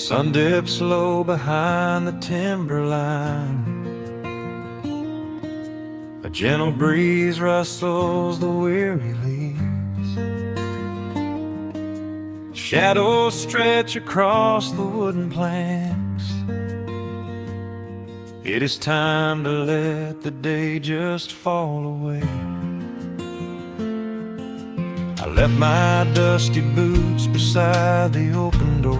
sun dips low behind the timberline. A gentle breeze rustles the weary leaves. Shadows stretch across the wooden planks. It is time to let the day just fall away. I left my dusty boots beside the open door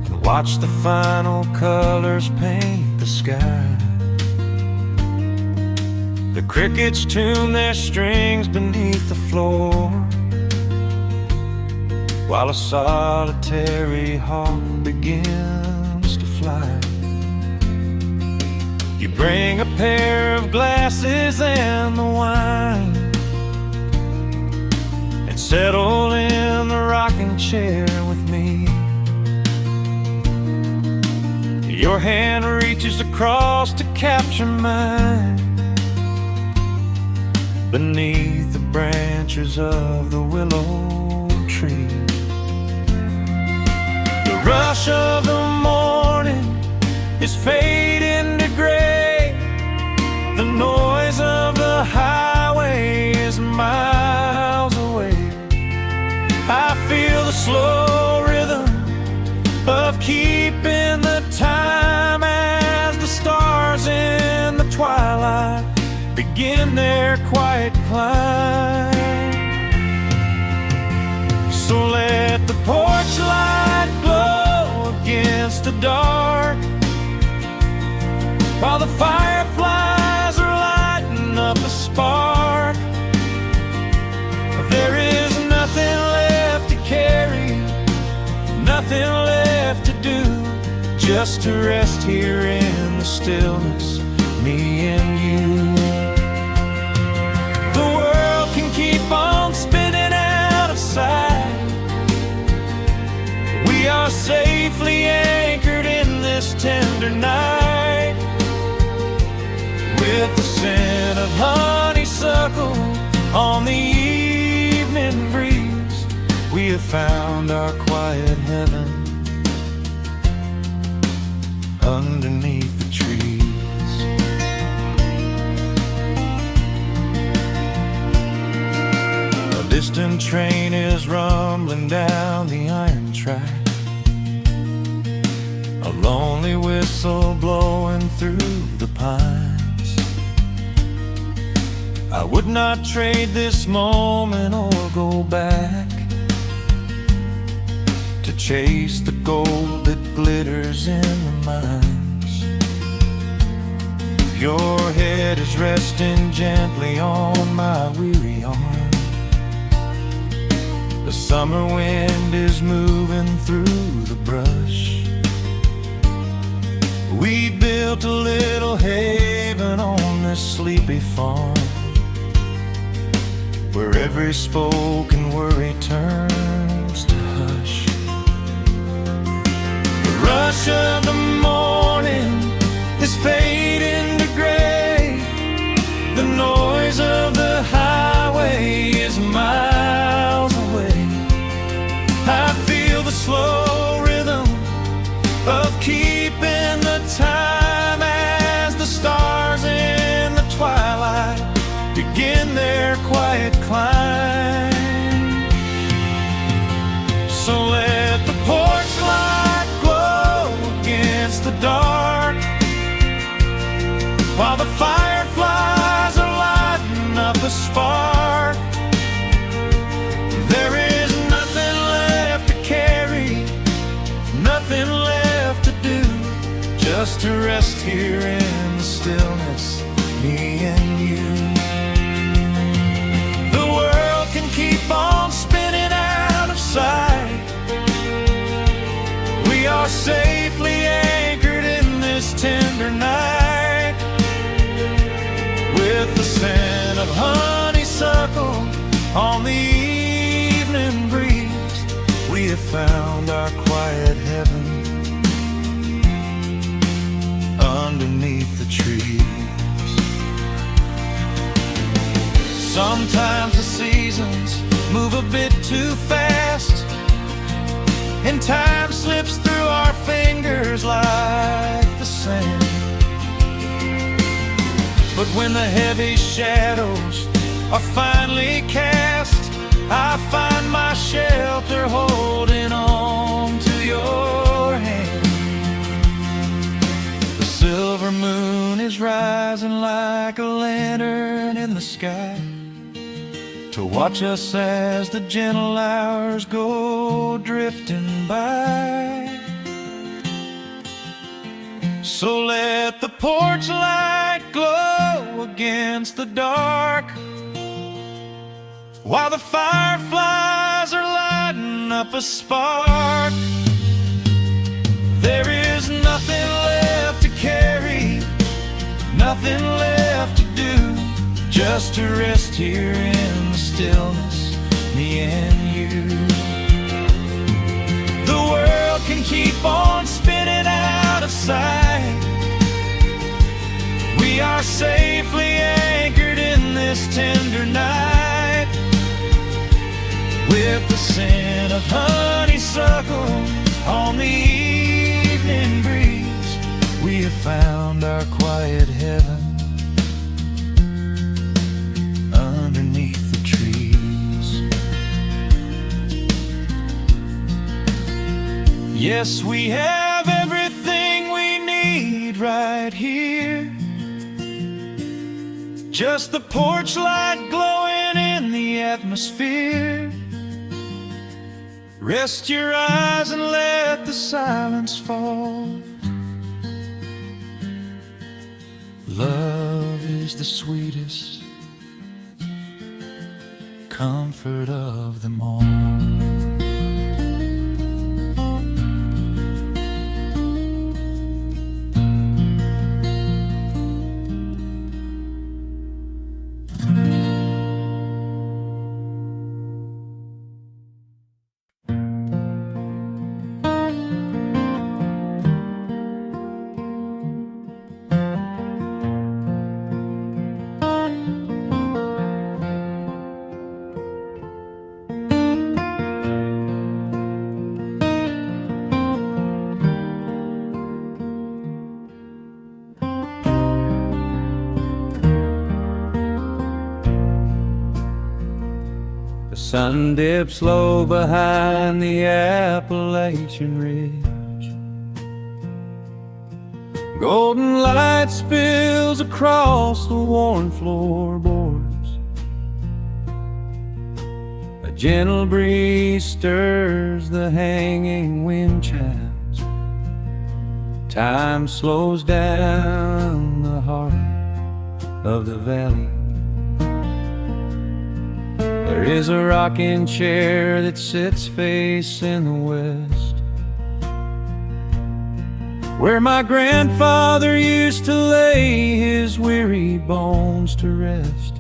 and watched the final colors paint the sky. The crickets tune their strings beneath the floor, while a solitary hawk begins to fly. You bring a pair of glasses and the wine, and settle in the rocking chair with me. Your hand reaches across to capture mine, beneath the branches of the willow tree. The rush of the morning is fading to gray. The noise of the highway is miles away. I feel the slow rhythm of keeping the time as the stars in the twilight begin their quiet climb. So let the porch light glow against the dark, while the fireflies are lighting up a spark. There is nothing left to carry, nothing left to do, just to rest here in the stillness, me and you. The world can keep on spinning out of sight. We are safely anchored in this tender night, with the scent of honeysuckle on the evening breeze. We have found our quiet heaven underneath the trees. A distant train is rumbling down the iron track, a lonely whistle blowing through the pines. I would not trade this moment or go back to chase the gold that glitters in the mines. Your head is resting gently on my weary arm. The summer wind is moving through the brush. We built a little haven on this sleepy farm, where every spoken worry turns to hush. The rush of the morning is fading to gray. The noise of the highway is miles away. I feel the slow rhythm of keeping the time as the stars in the twilight begin their quiet climb. So let the porch light glow against the dark, while the fireflies are lighting up a spark. There is nothing left to carry, nothing left to do, just to rest here in the stillness, me and you. The world can keep on spinning out of sight. We are safely anchored in this tender night, with the scent of honeysuckle on the evening breeze. We have found our quiet heaven underneath the trees. Sometimes the seasons move a bit too fast, and time slips through our fingers like the sand. But when the heavy shadows are finally cast, I find my shelter holding on to your hand. The silver moon is rising like a lantern in the sky to watch us as the gentle hours go drifting by. So let the porch light glow against the dark, while the fireflies are lighting up a spark. There is nothing left to carry, nothing left to do, just to rest here in the stillness, me and you. The world can keep on spinning out of sight. We are safely anchored in this tender night. With the scent of honeysuckle on the evening breeze, we have found our quiet heaven underneath the trees. Yes, we have everything we need right here. Just the porch light glowing in the atmosphere. Rest your eyes and let the silence fall. Love is the sweetest comfort of them all. The sun dips low behind the Appalachian Ridge. Golden light spills across the worn floorboards. A gentle breeze stirs the hanging wind chimes. Time slows down the heart of the valley. There is a rocking chair that sits facing the west, where my grandfather used to lay his weary bones to rest.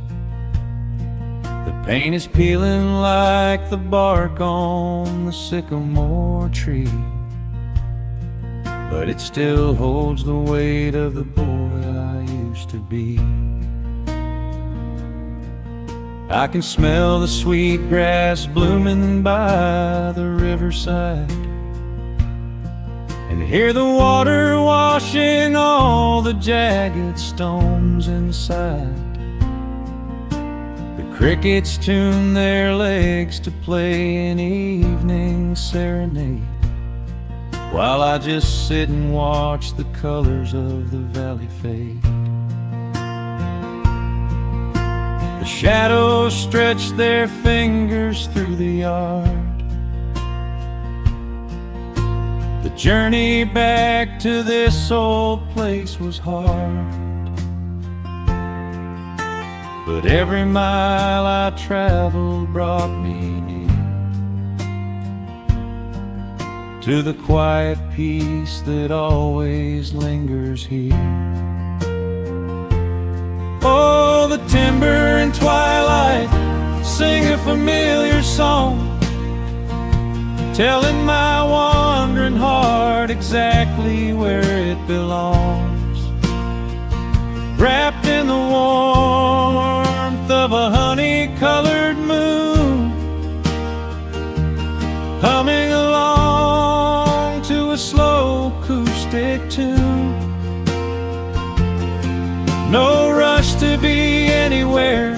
The paint is peeling like the bark on the sycamore tree, but it still holds the weight of the boy I used to be. I can smell the sweet grass blooming by the riverside, and hear the water washing all the jagged stones inside. The crickets tune their legs to play an evening serenade, while I just sit and watch the colors of the valley fade. The shadows stretch their fingers through the yard. The journey back to this old place was hard, but every mile I traveled brought me near to the quiet peace that always lingers here. Oh, the timber and twilight sing a familiar song, telling my wandering heart exactly where it belongs. Wrapped in the warmth of a honey-colored moon, humming along acoustic tune. No rush to be anywhere,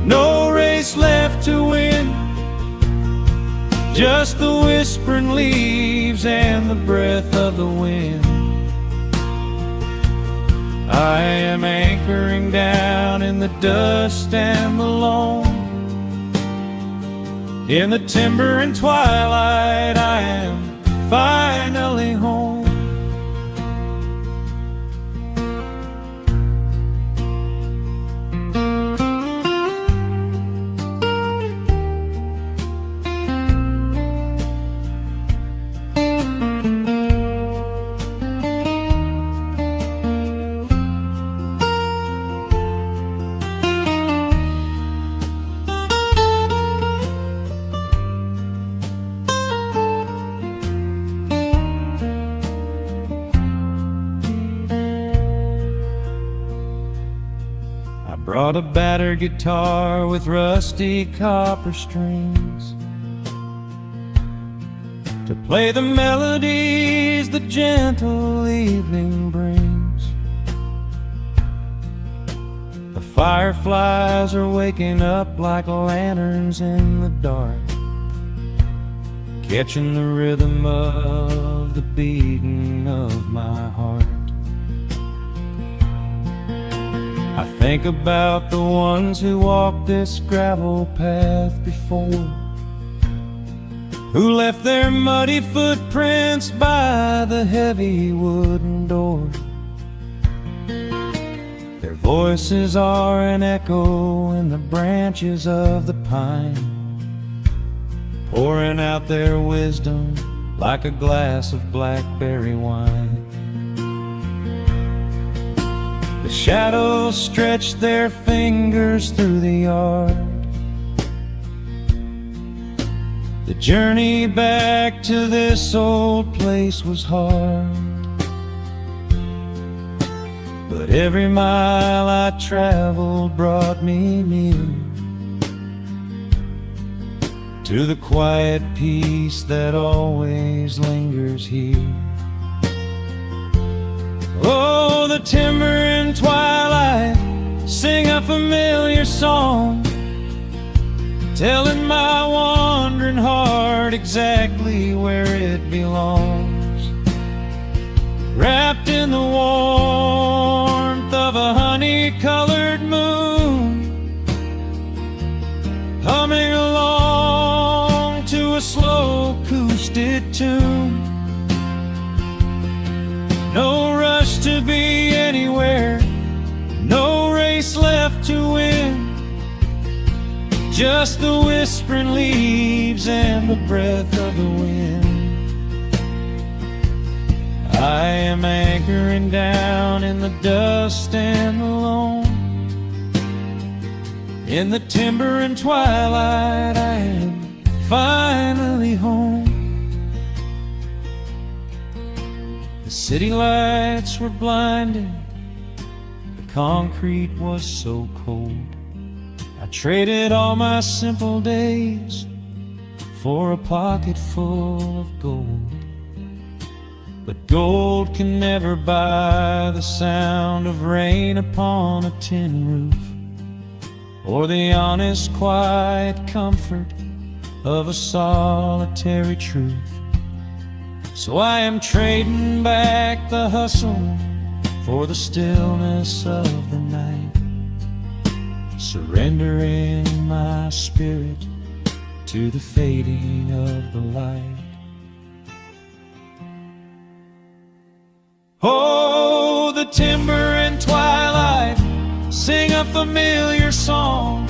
no race left to win, just the whispering leaves and the breath of the wind. I am anchoring down in the dust and the loam. In the timber and twilight, I am finally home. Brought a battered guitar with rusty copper strings to play the melodies the gentle evening brings. The fireflies are waking up like lanterns in the dark, catching the rhythm of the beating of my heart. I think about the ones who walked this gravel path before, who left their muddy footprints by the heavy wooden door. Their voices are an echo in the branches of the pine, pouring out their wisdom like a glass of blackberry wine. The shadows stretch their fingers through the yard. The journey back to this old place was hard, but every mile I traveled brought me near to the quiet peace that always lingers here. Oh, the timber and twilight sing a familiar song, telling my wandering heart exactly where it belongs. Wrapped in the warmth of a honey-colored moon, humming along to a slow acoustic tune. No rush to be anywhere, no race left to win, just the whispering leaves and the breath of the wind. I am anchoring down in the dust and the loam. In the timber and twilight, I am finally home. The city lights were blinding, the concrete was so cold. I traded all my simple days for a pocket full of gold. But gold can never buy the sound of rain upon a tin roof, or the honest, quiet comfort of a solitary truth. So I am trading back the hustle for the stillness of the night, surrendering my spirit to the fading of the light. Oh, the timber and twilight sing a familiar song,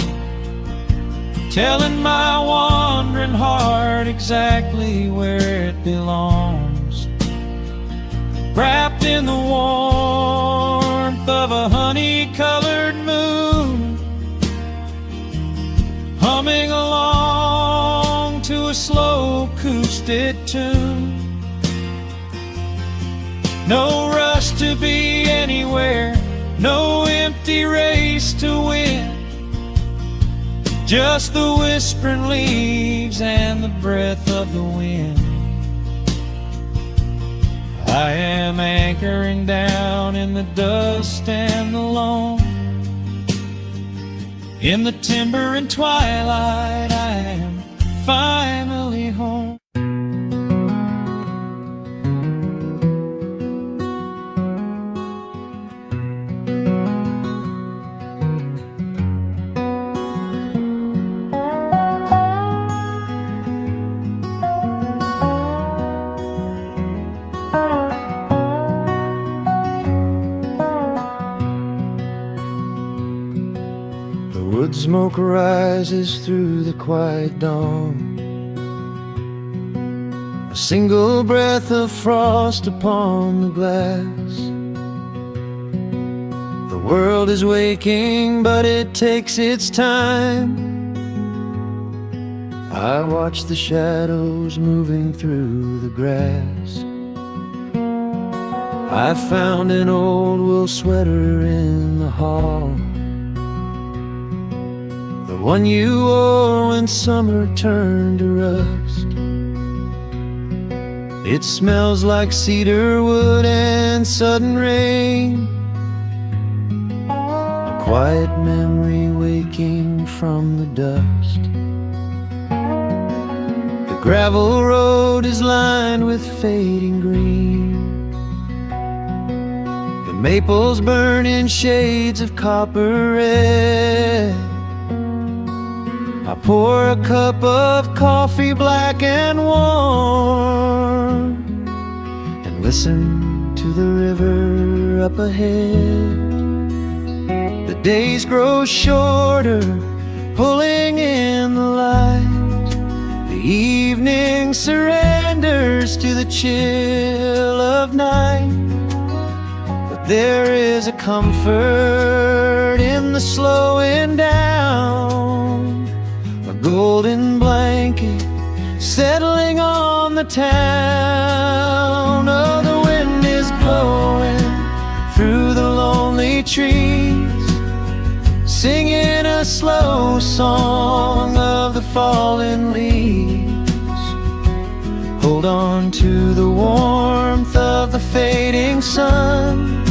telling my wandering heart exactly where it belongs. Wrapped in the warmth of a honey-colored moon, humming along to a slow acoustic tune. No rush to be anywhere, no empty race to win, just the whispering leaves and the breath of the wind. I am anchoring down in the dust and the loam. In the timber and twilight, I am finally home. Wood smoke rises through the quiet dawn, a single breath of frost upon the glass. The world is waking, but it takes its time. I watch the shadows moving through the grass. I found an old wool sweater in the hall, the one you wore when summer turned to rust. It smells like cedar wood and sudden rain, a quiet memory waking from the dust. The gravel road is lined with fading green, the maples burn in shades of copper red. I pour a cup of coffee black and warm, and listen to the river up ahead. The days grow shorter, pulling in the light. The evening surrenders to the chill of night. But there is a comfort in the slowing down, a golden blanket settling on the town. Oh, the wind is blowing through the lonely trees, singing a slow song of the fallen leaves. Hold on to the warmth of the fading sun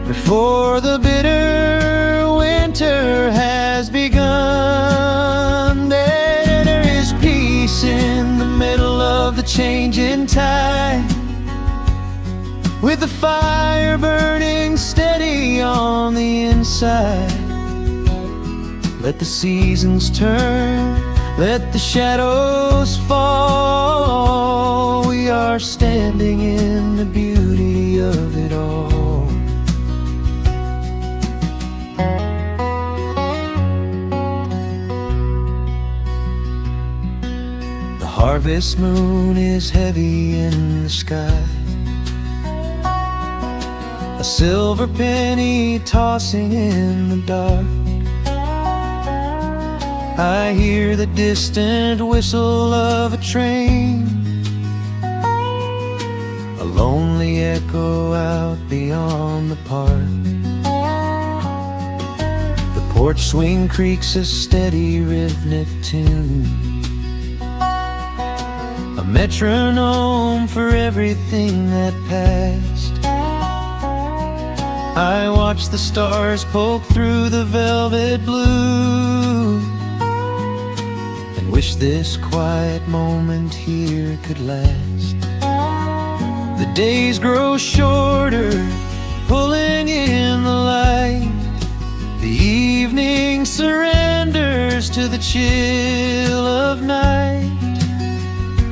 before the bitter winter has begun. There is peace in the middle of the changing tide, with the fire burning steady on the inside. Let the seasons turn, let the shadows fall. We are standing in the beauty of it all. The harvest moon is heavy in the sky, a silver penny tossing in the dark. I hear the distant whistle of a train, a lonely echo out beyond the park. The porch swing creaks a steady rhythmic tune, a metronome for everything that passed. I watch the stars poke through the velvet blue, and wish this quiet moment here could last. The days grow shorter, pulling in the light. The evening surrenders to the chill of night.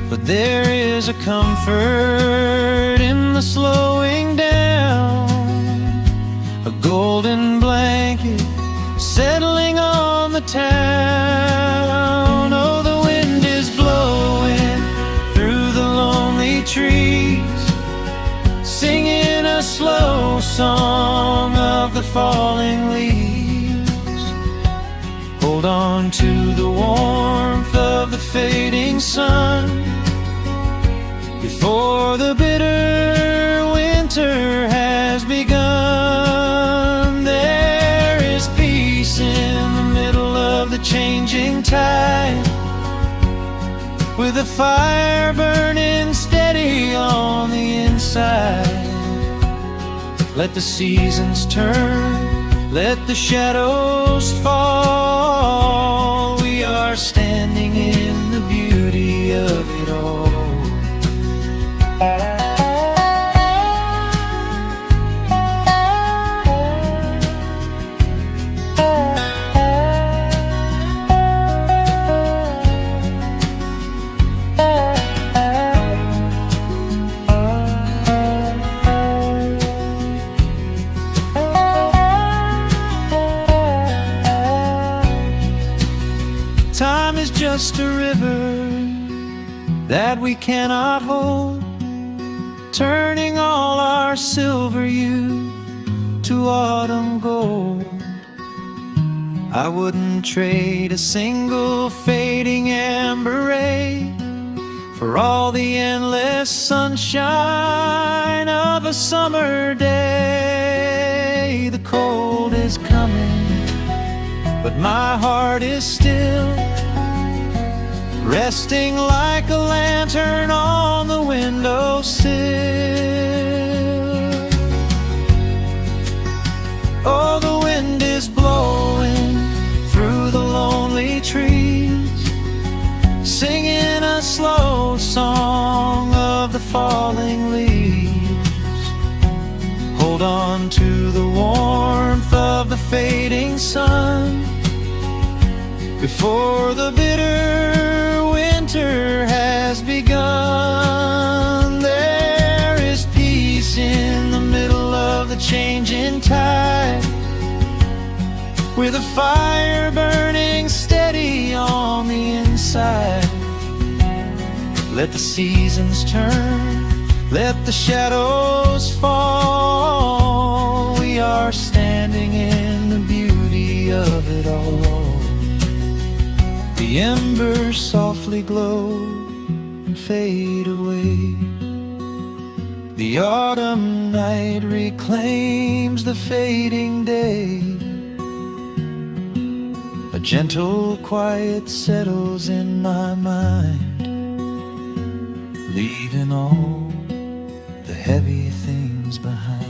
But there is a comfort in the slowing down, a golden blanket settling on the town. Oh, the wind is blowing through the lonely trees, singing a slow song of the falling leaves. Hold on to the warmth of the fading sun before the bitter winter has begun. There is peace in the middle of the changing tide, with a fire burning steady on the inside. Let the seasons turn, let the shadows fall. We are standing in the beauty of it all. Time is just a river that we cannot hold, turning all our silver youth to autumn gold. I wouldn't trade a single fading amber ray for all the endless sunshine of a summer day. The cold is coming, but my heart is still resting like a lantern on the windowsill. Oh, the wind is blowing through the lonely trees, singing a slow song of the falling leaves. Hold on to the warmth of the fading sun before the bitter winter has begun. There is peace in the middle of the changing tide, with a fire burning steady on the inside. Let the seasons turn, let the shadows fall. We are standing in the beauty of it all. The embers softly glow and fade away. The autumn night reclaims the fading day. A gentle quiet settles in my mind, leaving all the heavy things behind.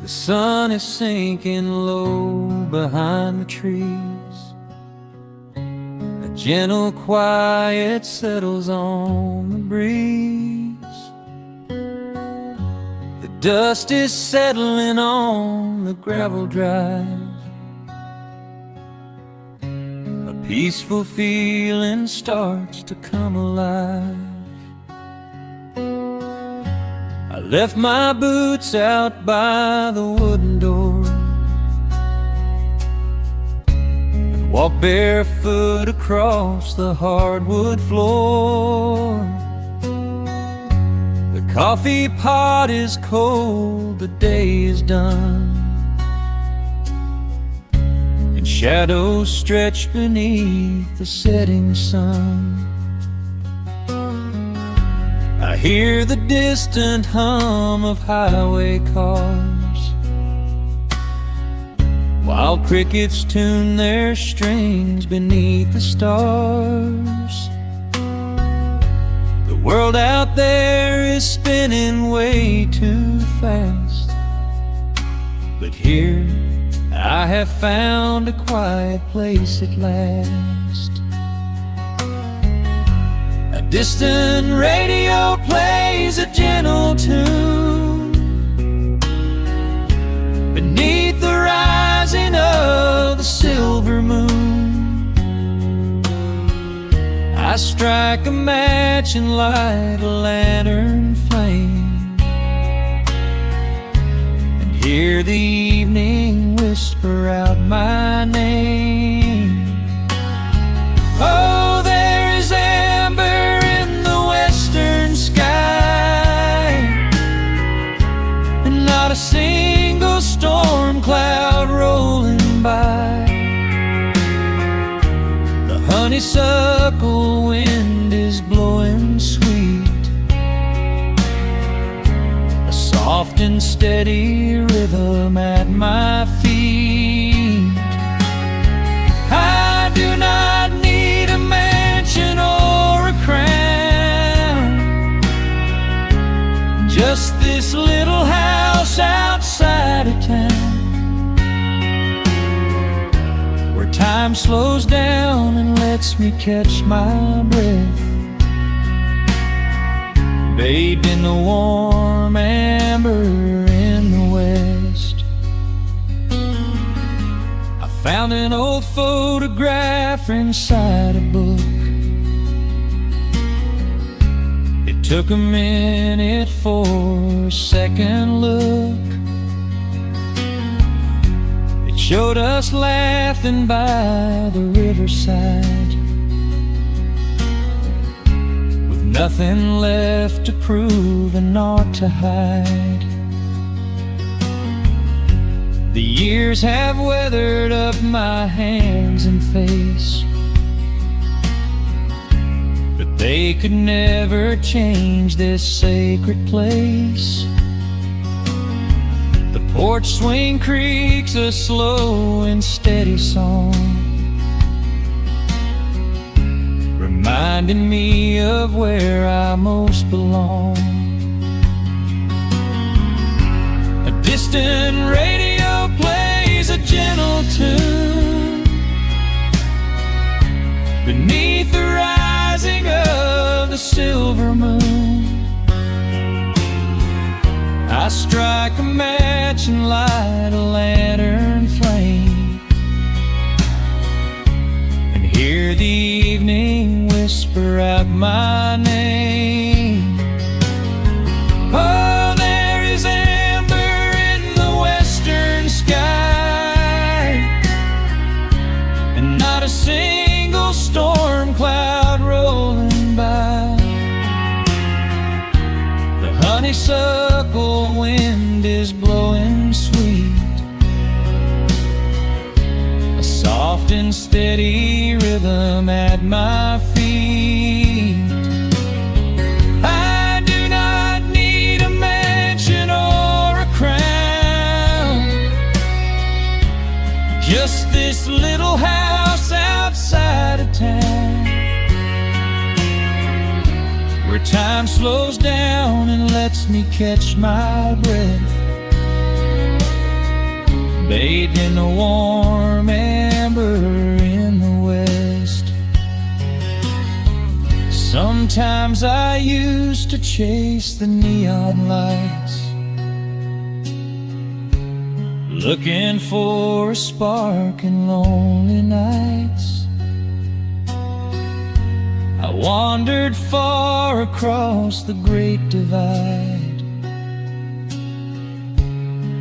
The sun is sinking low behind the trees. A gentle quiet settles on the breeze. The dust is settling on the gravel drive. A peaceful feeling starts to come alive. I left my boots out by the wooden door and walked barefoot across the hardwood floor. The coffee pot is cold, the day is done, and shadows stretch beneath the setting sun. I hear the distant hum of highway cars, while crickets tune their strings beneath the stars. The world out there is spinning way too fast, but here I have found a quiet place at last. A distant radio plays a gentle tune beneath the rising of the silver moon. I strike a match and light a lantern flame, hear the evening whisper out my name. Oh, there is amber in the western sky, and not a single storm cloud rolling by. The honeysuckle wind is blowing sweet, a soft and steady rhythm at my feet. I do not need a mansion or a crown, just this little house outside of town, where time slows down and lets me catch my breath, bathed in the warm amber in the west. I found an old photograph inside a book. It took a minute for a second look. It showed us laughing by the riverside, nothing left to prove and naught to hide. The years have weathered up my hands and face, but they could never change this sacred place. The porch swing creaks a slow and steady song, reminding me of where I most belong. A distant radio plays a gentle tune beneath the rising of the silver moon. I strike a match and light a lantern flame, and hear the evening whisper out my name. Oh, there is amber in the western sky, and not a single storm cloud rolling by. The honeysuckle wind is blowing sweet, a soft and steady rhythm at my feet. I do not need a mansion or a crown, just this little house outside of town, where time slows down and lets me catch my breath, bathed in the warm amber in the west. Sometimes I used to chase the neon lights, looking for a spark in lonely nights. I wandered far across the great divide,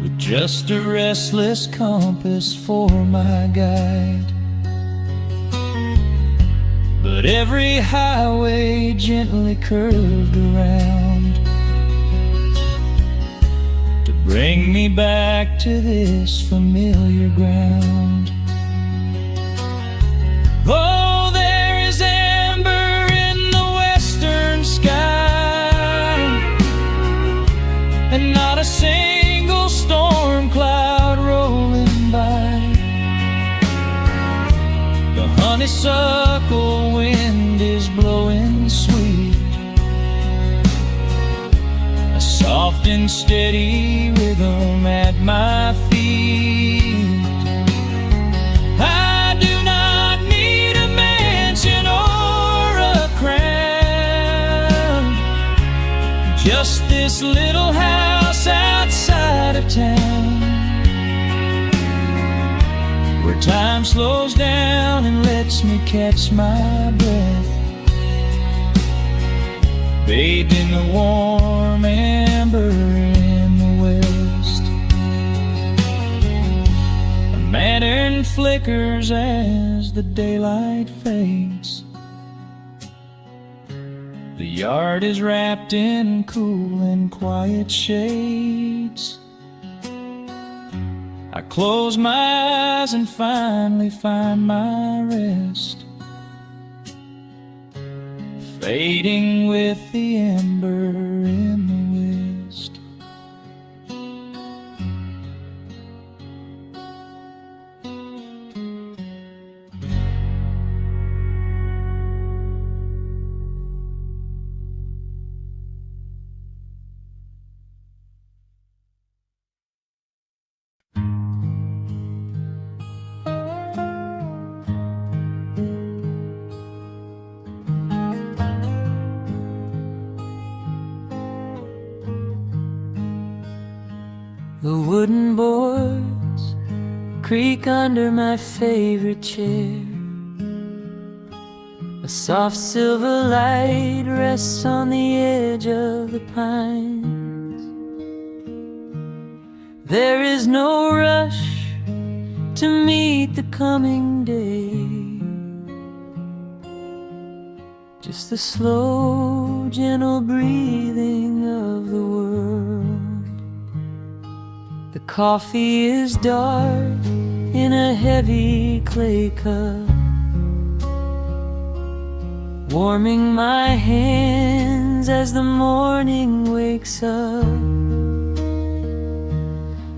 with just a restless compass for my guide. But every highway gently curved around to bring me back to this familiar ground. Oh, there is amber in the western sky, and not a single storm cloud rolling by. The honeysuckle wind is blowing sweet, a soft and steady rhythm at my feet. I do not need a mansion or a crown, just this little house outside of town, where time slows down and lets me catch my breath, bathed in the warm amber in the west. wind flickers as the daylight fades. The yard is wrapped in cool and quiet shades. I close my eyes and finally find my rest, fading with the ember in the west. The wooden boards creak under my favorite chair. A soft silver light rests on the edge of the pines. There is no rush to meet the coming day, just the slow, gentle breathing of the world. The coffee is dark in a heavy clay cup, warming my hands as the morning wakes up.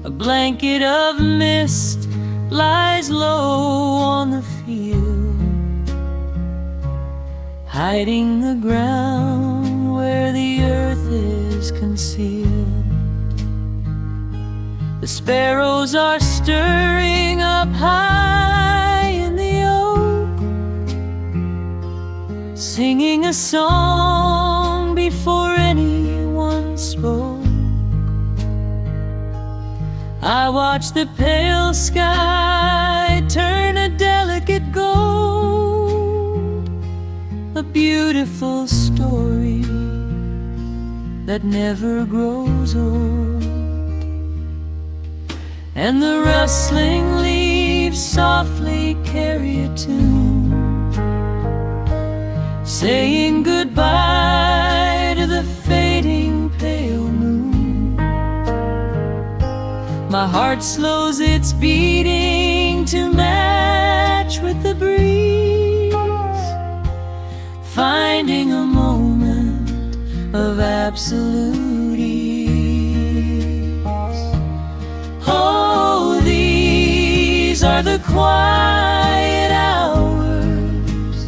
A blanket of mist lies low on the field, hiding the ground where the earth is concealed. The sparrows are stirring up high in the oak, singing a song before anyone spoke. I watch the pale sky turn a delicate gold, a beautiful story that never grows old. And the rustling leaves softly carry a tune, saying goodbye to the fading pale moon. My heart slows its beating to match with the breeze, finding a moment of absolute ease. Oh, these are the quiet hours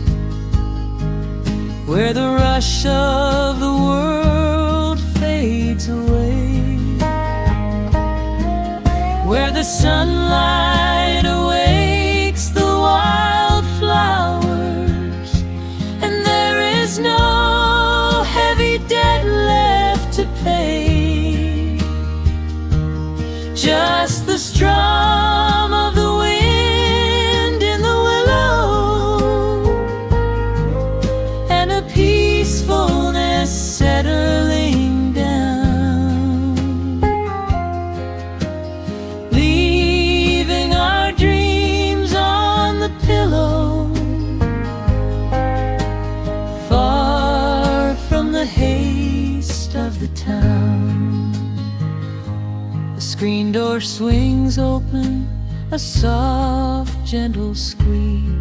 where the rush of the world fades away, where the sunlight awakes the wildflowers, and there is no heavy debt left to pay, just the strum of the wind in the willow, and a peacefulness settling down, leaving our dreams on the pillow, far from the haste of the town. The screen door swings open, a soft, gentle squeak.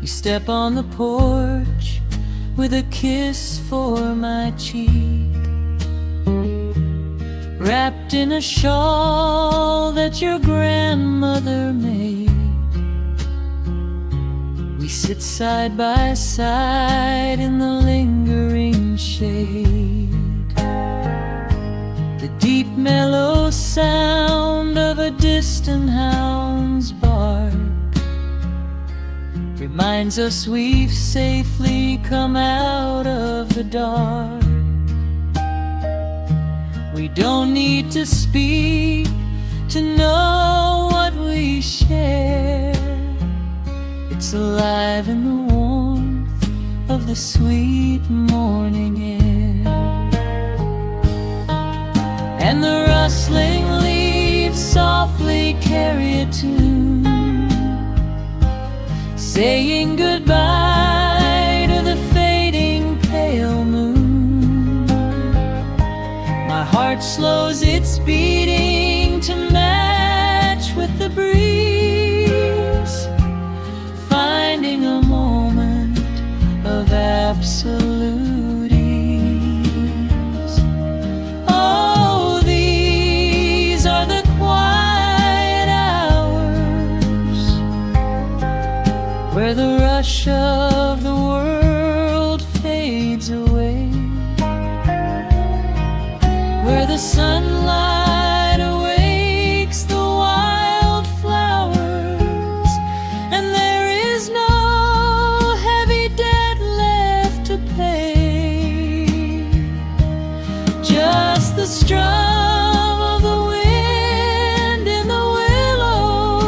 You step on the porch with a kiss for my cheek, wrapped in a shawl that your grandmother made. We sit side by side in the lingering shade. The deep mellow sound of a distant hound's bark reminds us we've safely come out of the dark. We don't need to speak to know what we share. It's alive in the warmth of the sweet morning air. And the rustling leaves softly carry a tune, saying goodbye to the fading pale moon. My heart slows its beating to match with the breeze, finding a moment of absolute ease. Oh, these are the quiet hours where the rush of the world fades away, where the sunlight awakes the wildflowers, and there is no heavy debt left to pay. Just the strum of the wind in the willow,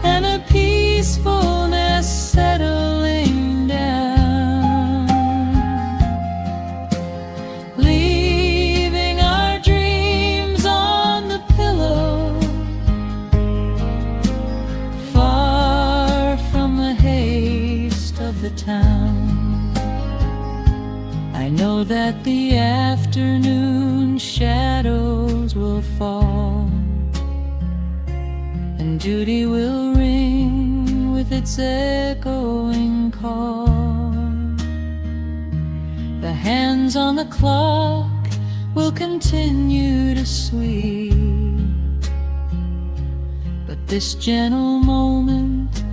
and a peacefulness settling down, leaving our dreams on the pillow, far from the haste of the town. I know that the afternoon shadows will fall, and duty will ring with its echoing call. The hands on the clock will continue to sweep, but this gentle moment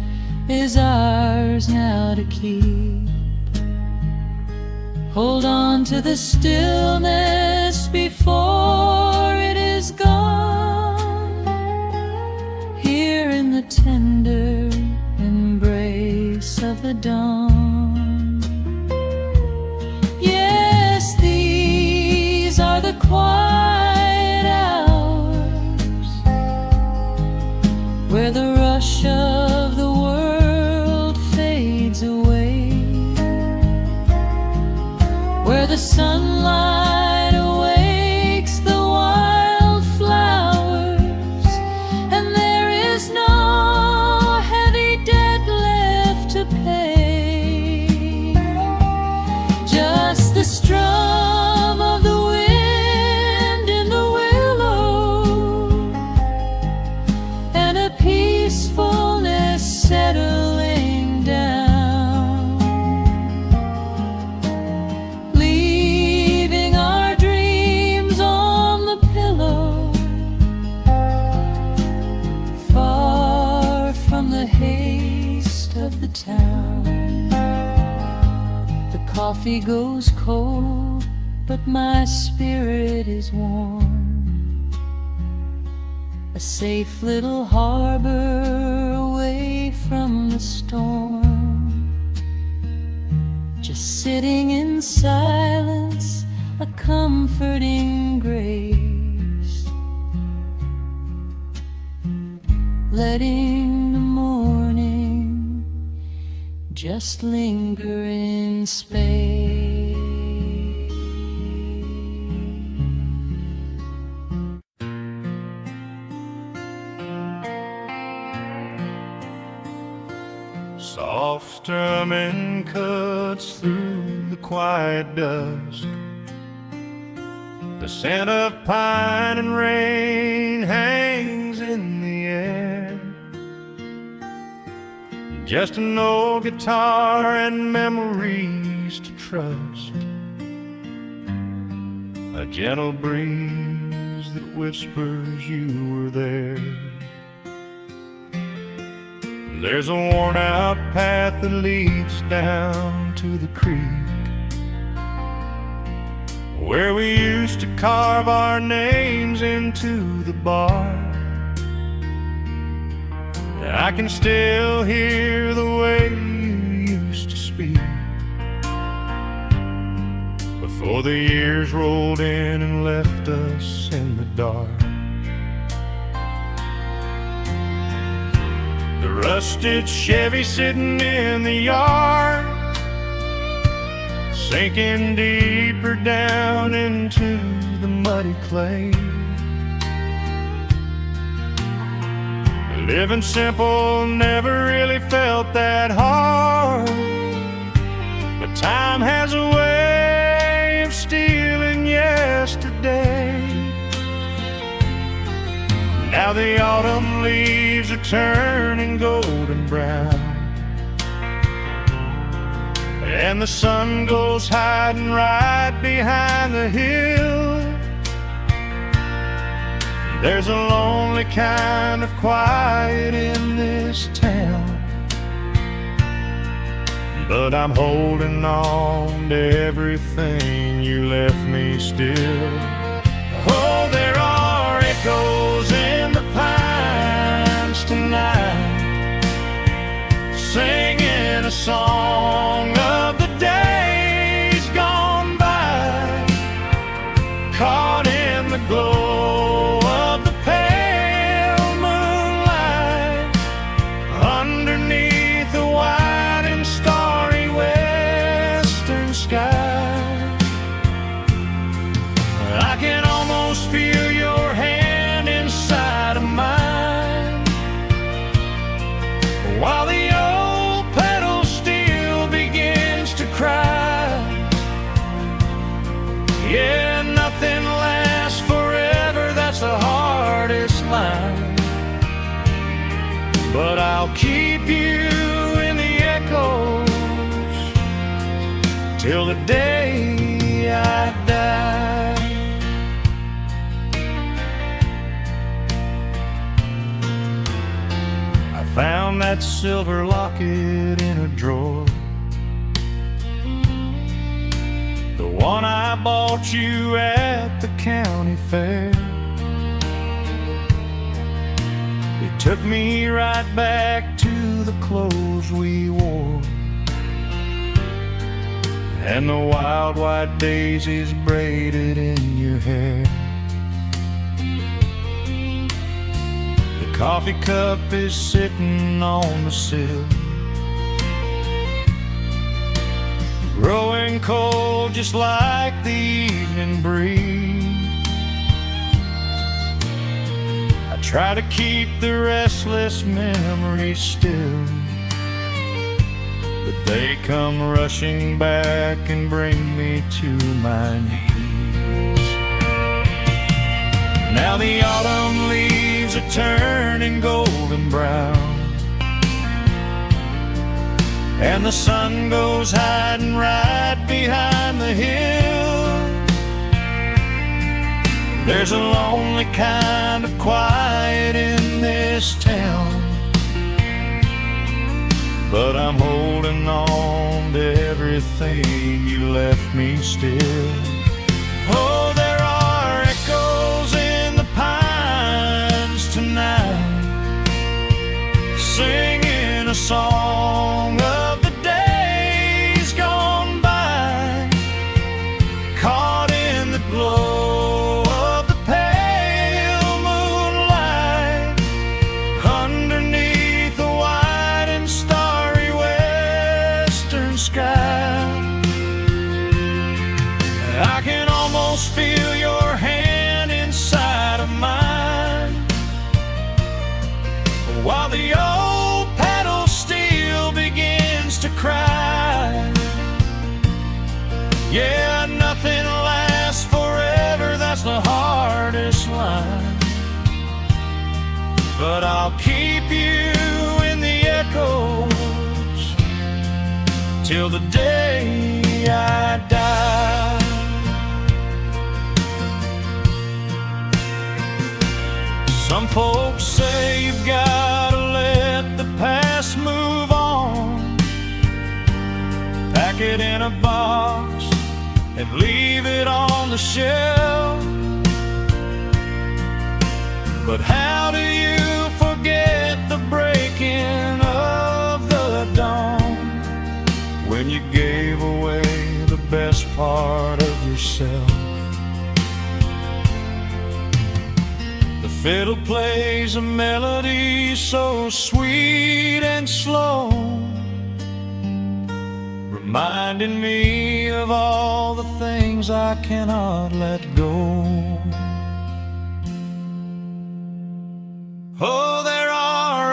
is ours now to keep. Hold on to the stillness before it is gone, here in the tender embrace of the dawn. Yes, these are the quiet hours where the rush of the world fades away, where the sunlight awakes the wildflowers, and there is no heavy debt left to pay. Just the strum of the wind in the willow, and a peacefulness settling down, leaving our dreams on the pillow, far from the haste of the town. The coffee goes cold, but my spirit is warm, a safe little harbor away from the storm. Just sitting in silence, a comforting grace, letting the morning just linger in space. Soft strumming cuts through the quiet dusk. The scent of pine and rain hangs in the air. Just an old guitar and memories to trust, a gentle breeze that whispers you were there. There's a worn-out path that leads down to the creek, where we used to carve our names into the bark. I can still hear the way you used to speak before the years rolled in and left us in the dark. The rusted Chevy sitting in the yard, sinking deeper down into the muddy clay. Living simple never really felt that hard, but time has a way of stealing yesterday. Now the autumn leaves are turning golden brown, and the sun goes hiding right behind the hill. There's a lonely kind of quiet in this town, but I'm holding on to everything you left me still. Oh, there are echoes in the pines tonight, singing a song of the days gone by, caught in the glow of the pale moonlight, underneath the wide and starry western sky. I can almost feel your hand inside of mine, while the old petal still begins to cry. Yeah, nothing lasts forever, that's the hardest line, but I'll keep you in the echoes till the day I die. I found that silver locket in a drawer, the one I bought you at the county fair. It took me right back to the clothes we wore, and the wild white daisies braided in your hair. The coffee cup is sitting on the sill, growing cold just like the evening breeze. I try to keep the restless memories still, but they come rushing back and bring me to my knees. Now the autumn leaves are turning golden brown, and the sun goes hiding right behind the hill. There's a lonely kind of quiet in this town, but I'm holding on to everything you left me still. Oh, there are echoes in the pines tonight, singing a song of the days gone by, caught in the glow of the pale moonlight, underneath the wide and starry western sky. I can almost feel your hand inside of mine, while the old petal still begins to cry. Yeah, nothing lasts forever, that's the hardest line, but I'll keep you in the echoes till the day I die. Some folks say you've gotta let the past move on, pack it in a box and leave it on the shelf. But how do you forget the breaking of the dawn, when you gave away the best part of yourself? The fiddle plays a melody so sweet and slow, reminding me of all the things I cannot let go. Oh, there are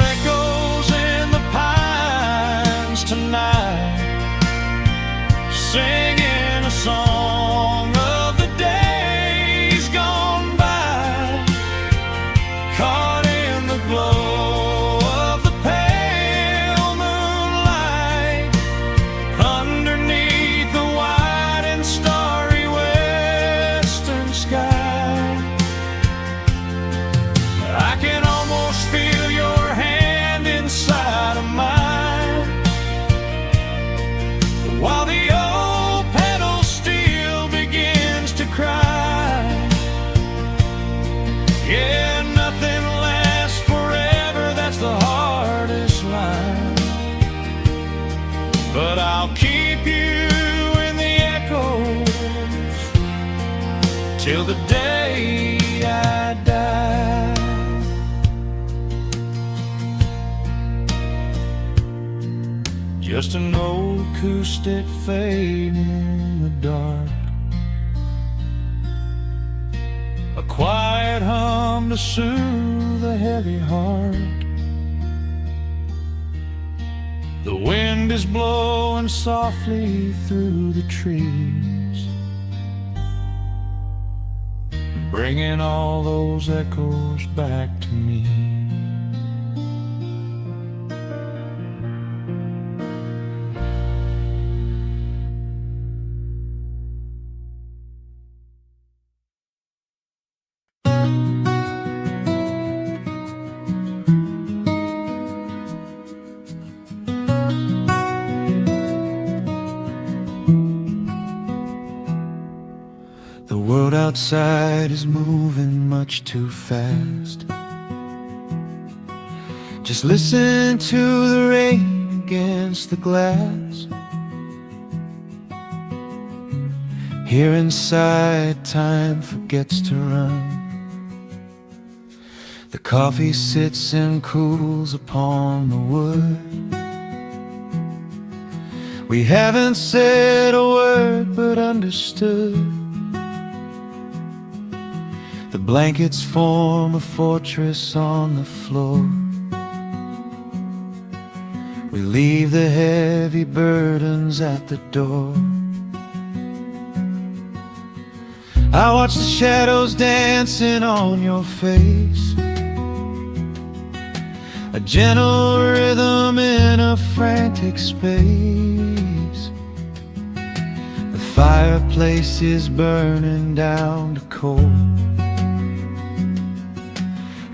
just an old acoustic fading in the dark. A quiet hum to soothe a heavy heart. The wind is blowing softly through the trees, bringing all those echoes back to me. The world outside is moving much too fast. Just listen to the rain against the glass. Here inside, time forgets to run. The coffee sits and cools upon the wood. We haven't said a word but understood. The blankets form a fortress on the floor. We leave the heavy burdens at the door. I watch the shadows dancing on your face, a gentle rhythm in a frantic space. The fireplace is burning down to coal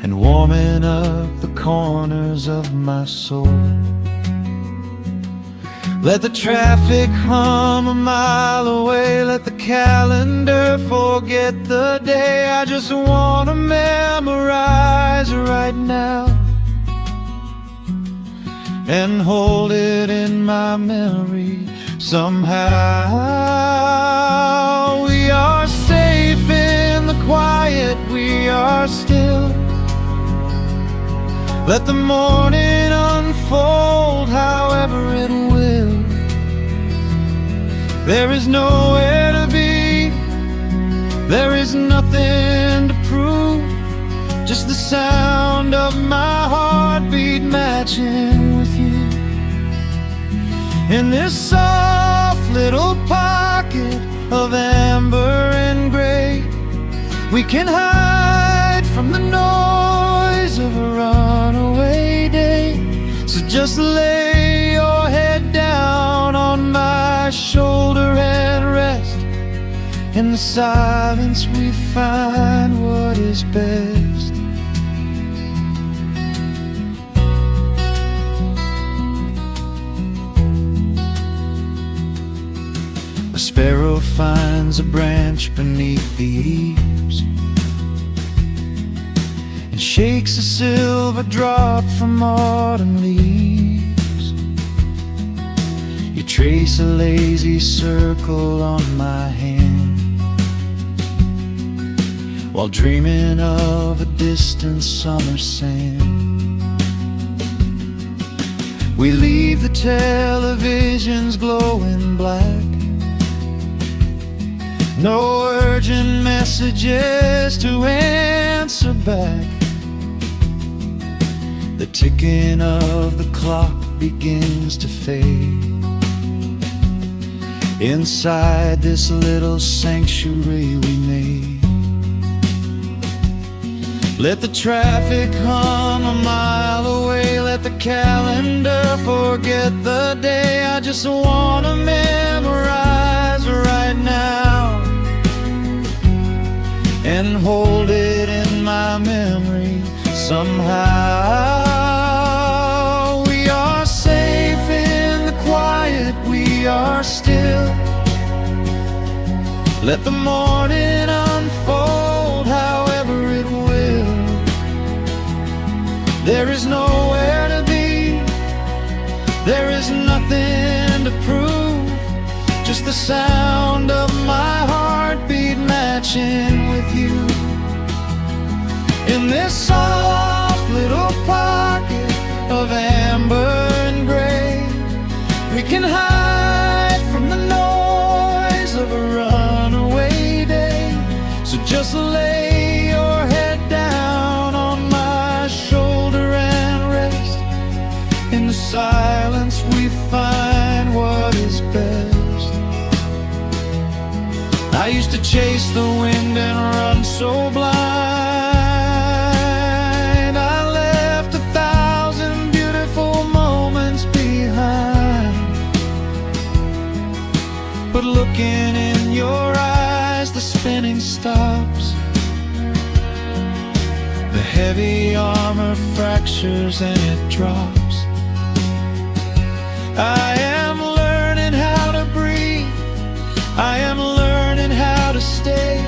and warming up the corners of my soul. Let the traffic hum a mile away, let the calendar forget the day. I just wanna memorize right now and hold it in my memory somehow. We are safe in the quiet, we are still. Let the morning unfold however it will. There is nowhere to be, there is nothing to prove, just the sound of my heartbeat matching with you. In this soft little pocket of amber and gray, we can hide from the noise of a runaway day. So just lay your head down on my shoulder and rest. In the silence we find what is best. A sparrow finds a branch beneath the eaves and shakes a silver drop from autumn leaves. You trace a lazy circle on my hand while dreaming of a distant summer sand. We leave the televisions glowing black, no urgent messages to answer back. The ticking of the clock begins to fade inside this little sanctuary we made. Let the traffic hum a mile away, let the calendar forget the day. I just wanna memorize right now and hold it in my memory somehow. We are safe in the quiet, we are still. Let the morning unfold however it will. There is nowhere to be, there is nothing to prove, just the sound of my heartbeat matching with you. In this soft little pocket of amber and gray, we to chase the wind and run so blind. I left 1,000 beautiful moments behind, but looking in your eyes, the spinning stops. The heavy armor fractures and it drops. I am learning how to breathe. I am learning how to stay.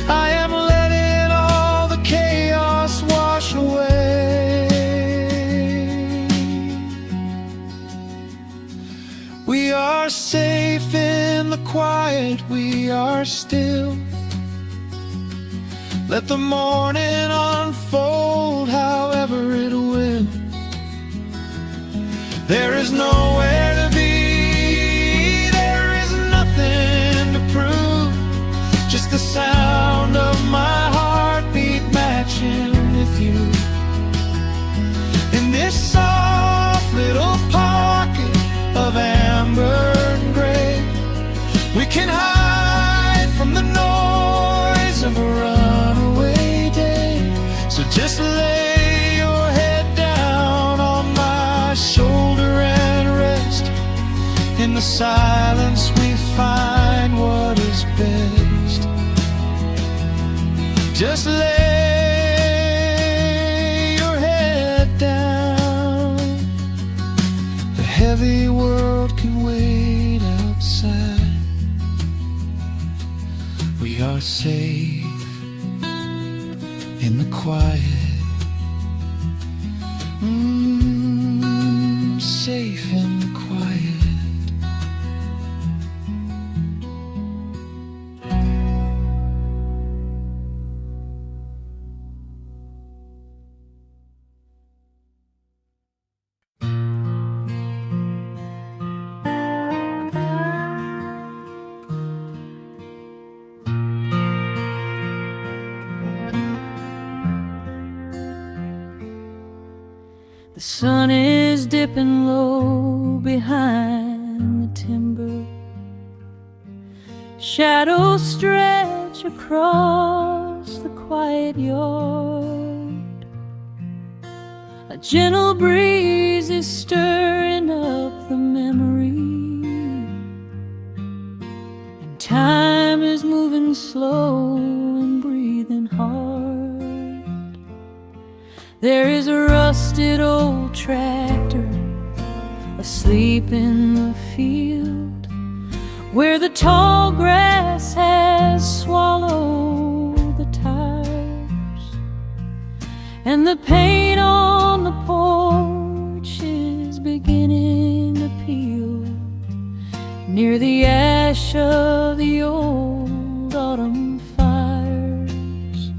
I am letting all the chaos wash away. We are safe in the quiet, we are still. Let the morning unfold however it will. There is nowhere to be, there is nothing to prove, just the sound of my heartbeat matching with you. In this soft little pocket of amber and gray, we can hide from the noise of a runaway day. So just lay your head down on my shoulder and rest. In the silence we find what is best. Just lay your head down. The heavy world can wait outside. We are safe in the quiet. Safe in the quiet. The sun is dipping low behind the timber. Shadows stretch across the quiet yard. A gentle breeze is stirring up the memory, and time is moving slow and breathing hard. There is a rusted old tractor asleep in the field, where the tall grass has swallowed the tires, and the paint on the porch is beginning to peel near the ash of the old autumn fires.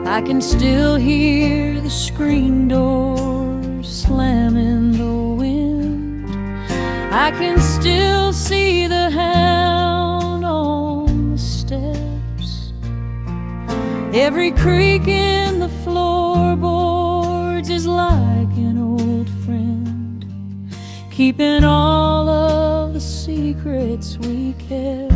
I can still hear the screen door slam in the wind. I can still see the hound on the steps. Every creak in the floorboards is like an old friend, keeping all of the secrets we kept.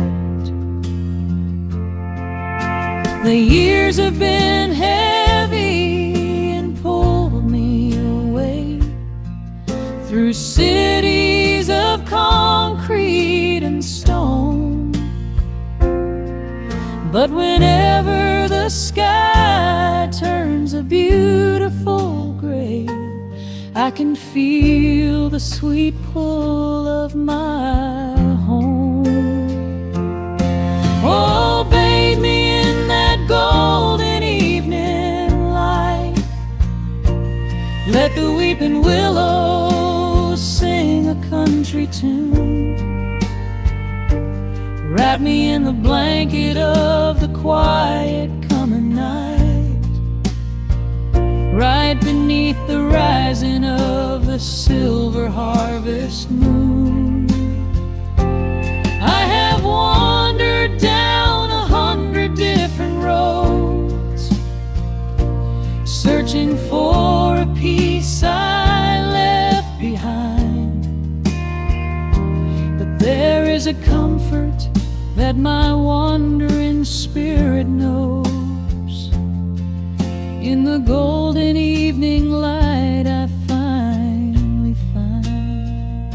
The years have been heavy and pulled me away through cities of concrete and stone. But whenever the sky turns a beautiful gray, I can feel the sweet pull of my home. Oh, bathe me in that golden evening light. Let the weeping willows sing a country tune. Wrap me in the blanket of the quiet coming night, right beneath the rising of the silver harvest moon. I have wandered down 100 different roads, searching for a piece I left behind. But there is a comfort that that my wandering spirit knows. In the golden evening light I finally find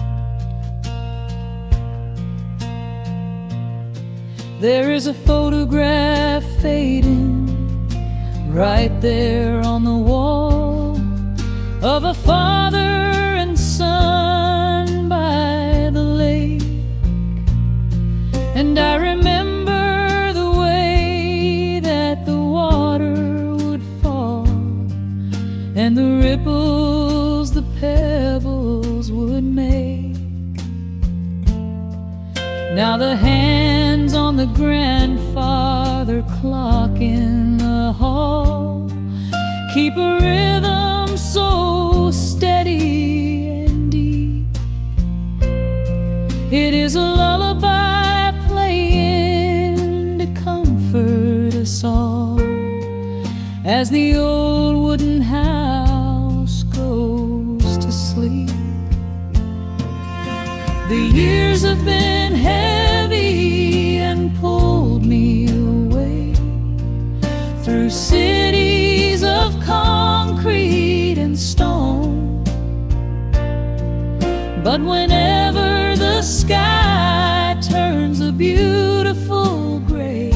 there is a photograph fading right there on the wall of a father and son by the lake. And I remember the way that the water would fall, and the ripples the pebbles would make. Now the hands on the grandfather clock in the hall keep a rhythm so steady and deep. It is a lullaby playing to comfort us all as the old wooden house goes to sleep. The years have been heavy and pulled me away through cities of concrete and stone. But whenever the sky turns a beautiful gray,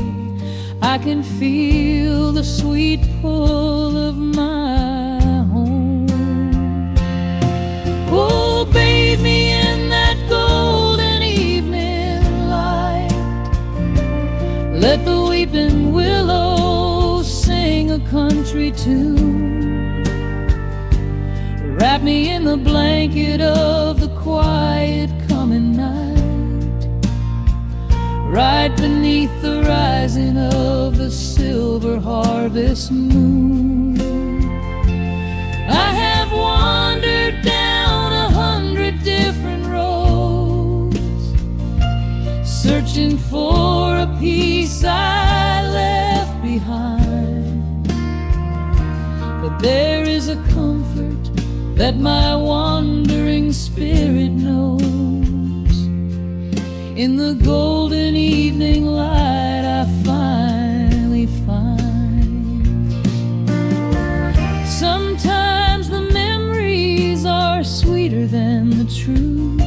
I can feel the sweet pull of my home. Oh, bathe me in that golden evening light. Let the weeping willow sing a country tune. Wrap me in the blanket of the quiet coming night, right beneath the rising of the silver harvest moon. I have wandered down 100 different roads, searching for a piece I left behind. But there is a comfort that my wandering spirit knows. In the golden evening light I finally find. Sometimes the memories are sweeter than the truth,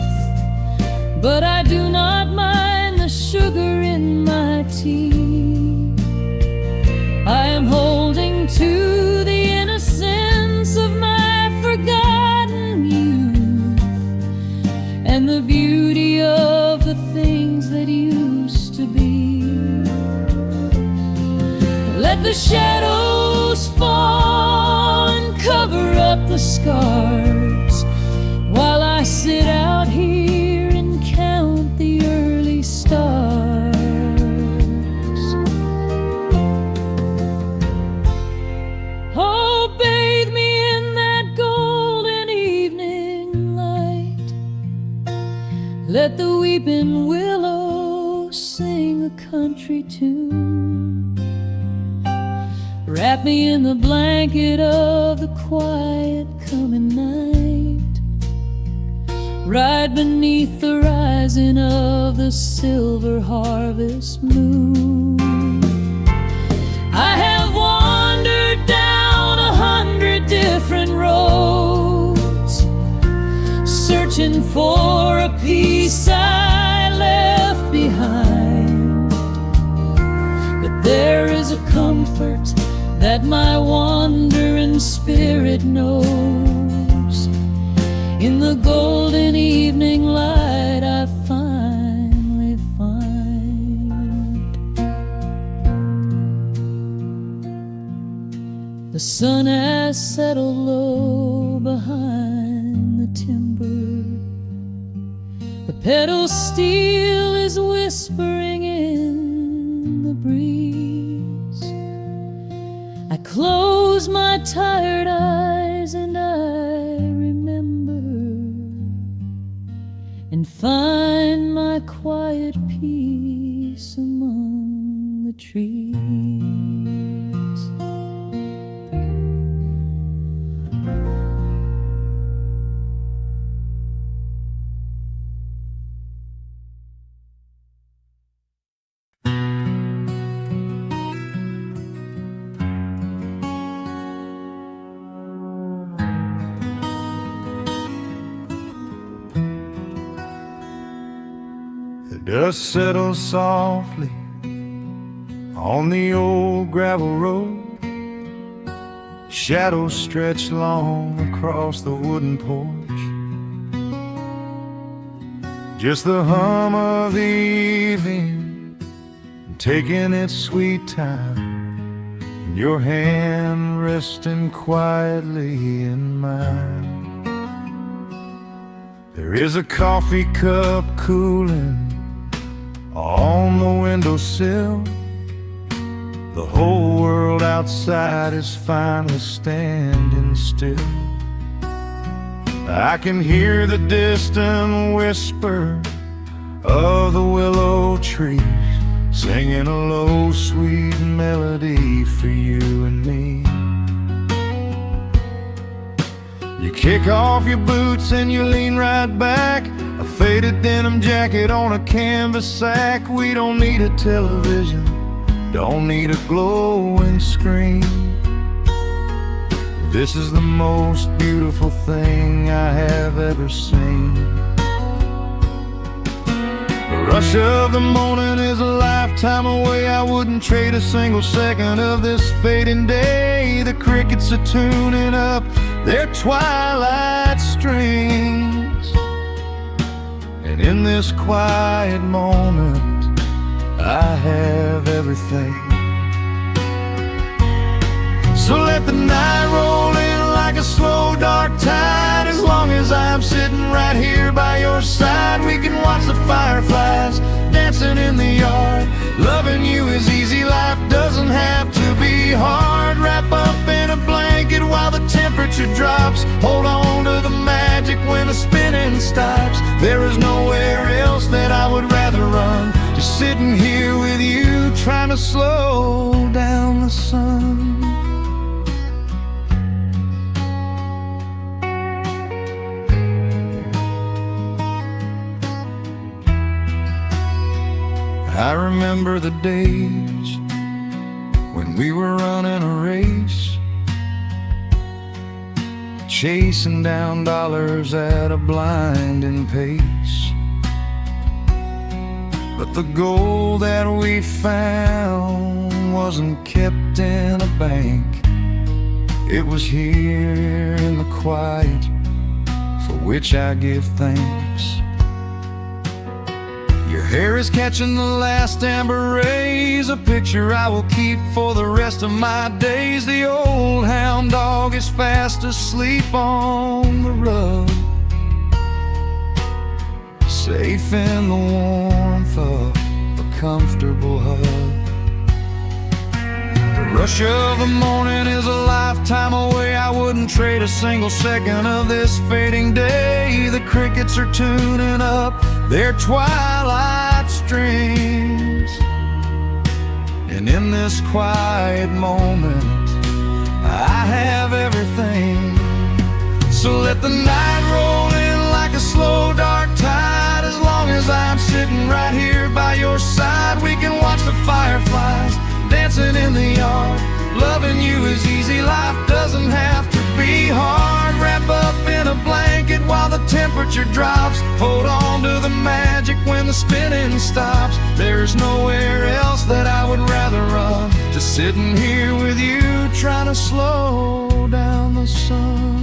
but I do not mind the sugar in my tea. I am holding to the innocence of my forgotten youth and the beauty of the things that used to be. Let the shadows fall and cover up the scars while I sit out here and count the early stars. Oh, bathe me in that golden evening light. Let the weeping willow sing a country tune. Wrap me in the blanket of the quiet coming night, right beneath the rising of the silver harvest moon. I have wandered down 100 different roads, searching for a piece I left behind. But there is a comfort that my wandering spirit knows. In the golden evening light I finally find. The sun has settled low behind the timber. The pedal steel is whispering in the breeze. I close my tired eyes and I remember and find my quiet peace among the trees. Dust settles softly on the old gravel road. Shadows stretch long across the wooden porch. Just the hum of the evening taking its sweet time, and your hand resting quietly in mine. There is a coffee cup cooling on the windowsill. The whole world outside is finally standing still. I can hear the distant whisper of the willow trees, singing a low, sweet melody for you and me. You kick off your boots and you lean right back, a faded denim jacket on a canvas sack. We don't need a television, don't need a glowing screen. This is the most beautiful thing I have ever seen. The rush of the morning is a lifetime away. I wouldn't trade a single second of this fading day. The crickets are tuning up their twilight strings, and in this quiet moment I have everything. So let the night roll in like a slow dark tide. As long as I'm sitting right here by your side, we can watch the fireflies dancing in the yard. Loving you is easy, life doesn't have to be hard. Wrap up in a blanket while the temperature drops. Hold on to the magic when the spinning stops. There is nowhere else that I would rather run, just sitting here with you, trying to slow down the sun. I remember the days when we were running a race, chasing down dollars at a blinding pace. But the gold that we found wasn't kept in a bank. It was here in the quiet, for which I give thanks. Your hair is catching the last amber rays, a picture I will keep for the rest of my days. The old hound dog is fast asleep on the rug, safe in the warmth of a comfortable hug. The rush of the morning is a lifetime away. I wouldn't trade a single second of this fading day. The crickets are tuning up their twilight strings, and in this quiet moment I have everything. So let the night roll in like a slow dark tide. As long as I'm sitting right here by your side, we can watch the fireflies dancing in the yard. Loving you is easy, life doesn't have to be hard. Wrap up in a blanket while the temperature drops. Hold on to the magic when the spinning stops. There's nowhere else that I would rather run, just sitting here with you, trying to slow down the sun.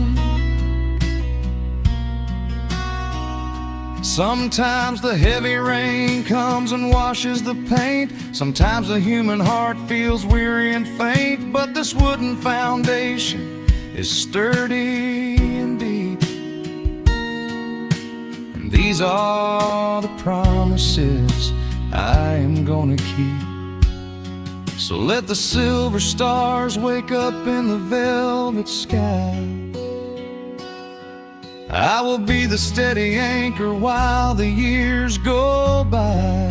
Sometimes the heavy rain comes and washes the paint. Sometimes the human heart feels weary and faint. But this wooden foundation is sturdy and deep, and these are the promises I am gonna keep. So let the silver stars wake up in the velvet sky. I will be the steady anchor while the years go by.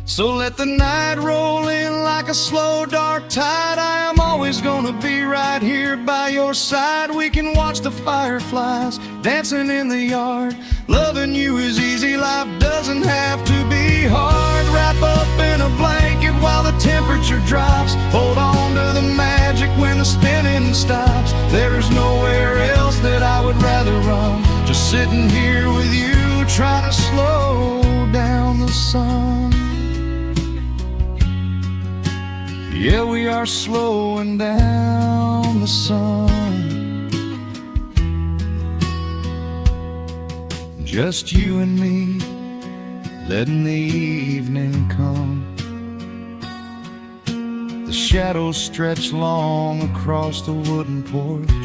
So let the night roll in like a slow dark tide. I am always gonna be right here by your side. We can watch the fireflies dancing in the yard. Loving you is easy, life doesn't have to be hard. Wrap up in a blanket while the temperature drops. Hold on to the magic when the spinning stops. There's nowhere else that I would rather run, just sitting here with you, trying to slow down sun. Yeah, we are slowing down the sun. Just you and me, letting the evening come. The shadows stretch long across the wooden porch.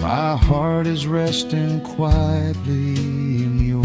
My heart is resting quietly in yours.